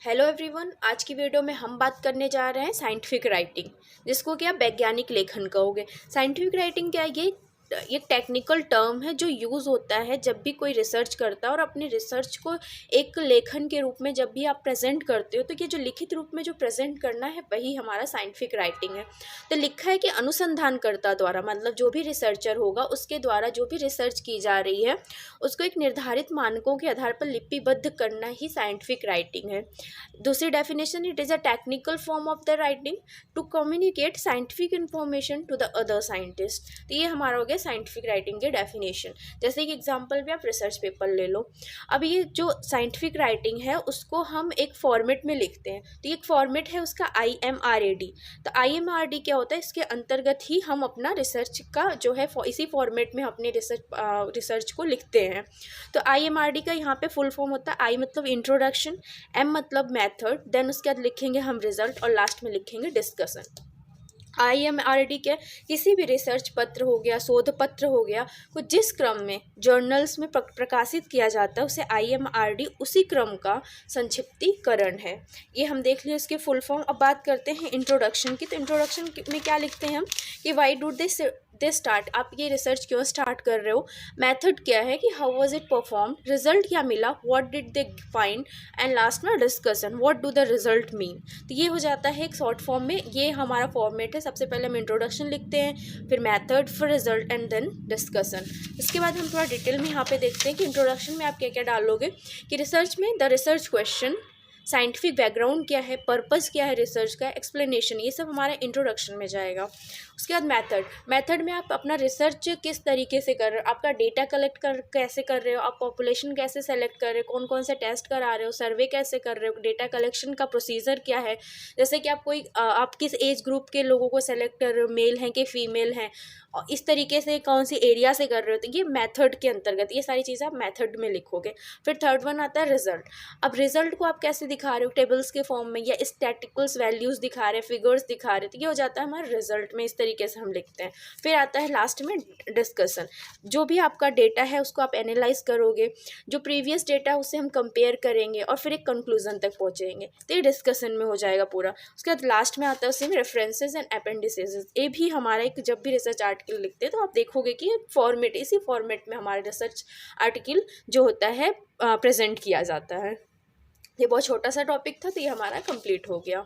Hello everyone, आज की video में हम बात करने जा रहे हैं साइंटिफिक राइटिंग, जिसको कि आप वैज्ञानिक लेखन कहोगे। साइंटिफिक राइटिंग क्या है? ये टेक्निकल टर्म है जो यूज़ होता है जब भी कोई रिसर्च करता है और अपनी रिसर्च को एक लेखन के रूप में जब भी आप प्रेजेंट करते हो, तो ये जो लिखित रूप में जो प्रेजेंट करना है वही हमारा साइंटिफिक राइटिंग है। तो लिखा है कि अनुसंधानकर्ता द्वारा, मतलब जो भी रिसर्चर होगा उसके द्वारा जो भी रिसर्च की जा रही है उसको एक निर्धारित मानकों के आधार पर लिपिबद्ध करना ही साइंटिफिक राइटिंग है। दूसरी definition, it is a technical form of the writing to communicate scientific information to the other scientist. तो ये हमारा हो गया साइंटिफिक राइटिंग के डेफिनेशन। जैसे कि एग्जांपल भी आप रिसर्च पेपर ले लो। अब ये जो साइंटिफिक राइटिंग है उसको हम एक फॉर्मेट में लिखते हैं, तो एक फॉर्मेट है उसका IMRAD। तो IMRAD क्या होता है? इसके अंतर्गत ही हम अपना रिसर्च का जो है इसी फॉर्मेट में अपने रिसर्च को लिखते हैं। तो IMRD का यहाँ पे फुल फॉर्म होता है, आई मतलब इंट्रोडक्शन, M मतलब मेथड, देन उसके बाद लिखेंगे हम रिजल्ट और लास्ट में लिखेंगे डिस्कशन। IMRD क्या? किसी भी रिसर्च पत्र हो गया, शोध पत्र हो गया, को जिस क्रम में जर्नल्स में प्रकाशित किया जाता है उसे IMRD उसी क्रम का संक्षिप्तीकरण है। ये हम देख लिए उसके फुल फॉर्म। अब बात करते हैं इंट्रोडक्शन की। तो इंट्रोडक्शन में क्या लिखते हैं हम कि वाई डू दे स्टार्ट, आप ये रिसर्च क्यों स्टार्ट कर रहे हो, मेथड क्या है कि how was it perform, result क्या मिला, what did they find, and last में discussion, what do the result mean. तो ये हो जाता है एक शॉर्ट फॉर्म में, ये हमारा फॉर्मेट है। सबसे पहले हम इंट्रोडक्शन लिखते हैं, फिर मेथड, फिर रिजल्ट एंड देन डिस्कशन। इसके बाद हम थोड़ा डिटेल में यहाँ पे देखते हैं कि इंट्रोडक्शन में आप क्या क्या डालोगे कि रिसर्च में the research question, scientific background क्या है, पर्पस क्या है रिसर्च का, एक्सप्लेनेशन, ये सब हमारा इंट्रोडक्शन में जाएगा। उसके बाद मेथड में आप अपना रिसर्च किस तरीके से कर रहे हो, आपका डेटा कलेक्ट कैसे कर रहे हो, आप पॉपुलेशन कैसे सेलेक्ट कर रहे हो, कौन कौन से टेस्ट करा रहे हो, सर्वे कैसे कर रहे हो, डेटा कलेक्शन का प्रोसीजर क्या है। जैसे कि आप किस एज ग्रुप के लोगों को सेलेक्ट कर रहे हो, मेल हैं कि फीमेल हैं, और इस तरीके से कौन सी एरिया से कर रहे हो, तो ये मेथड के अंतर्गत ये सारी चीज़ें आप मेथड में लिखोगे। फिर थर्ड वन आता है रिजल्ट। अब रिजल्ट को आप कैसे दिखा रहे हो, टेबल्स के फॉर्म में या स्टैटिकल्स वैल्यूज़ दिखा रहे हैं, फिगर्स दिखा रहे हैं, तो ये हो जाता है हमारा रिजल्ट में, इस तरीके से हम लिखते हैं। फिर आता है लास्ट में डिस्कशन। जो भी आपका डेटा है उसको आप एनालाइज करोगे, जो प्रीवियस डेटा है उससे हम कंपेयर करेंगे और फिर एक कंक्लूजन तक पहुँचेंगे, तो ये डिस्कशन में हो जाएगा पूरा। उसके बाद लास्ट में आता है उसी में रेफरेंसेज एंड अपेंडिसेस। ये भी हमारा एक, जब भी रिसर्च आर्टिकल लिखते हैं तो आप देखोगे कि फॉर्मेट, इसी फॉर्मेट में हमारा रिसर्च आर्टिकल जो होता है प्रेजेंट किया जाता है। ये बहुत छोटा सा टॉपिक था, तो ये हमारा कंप्लीट हो गया।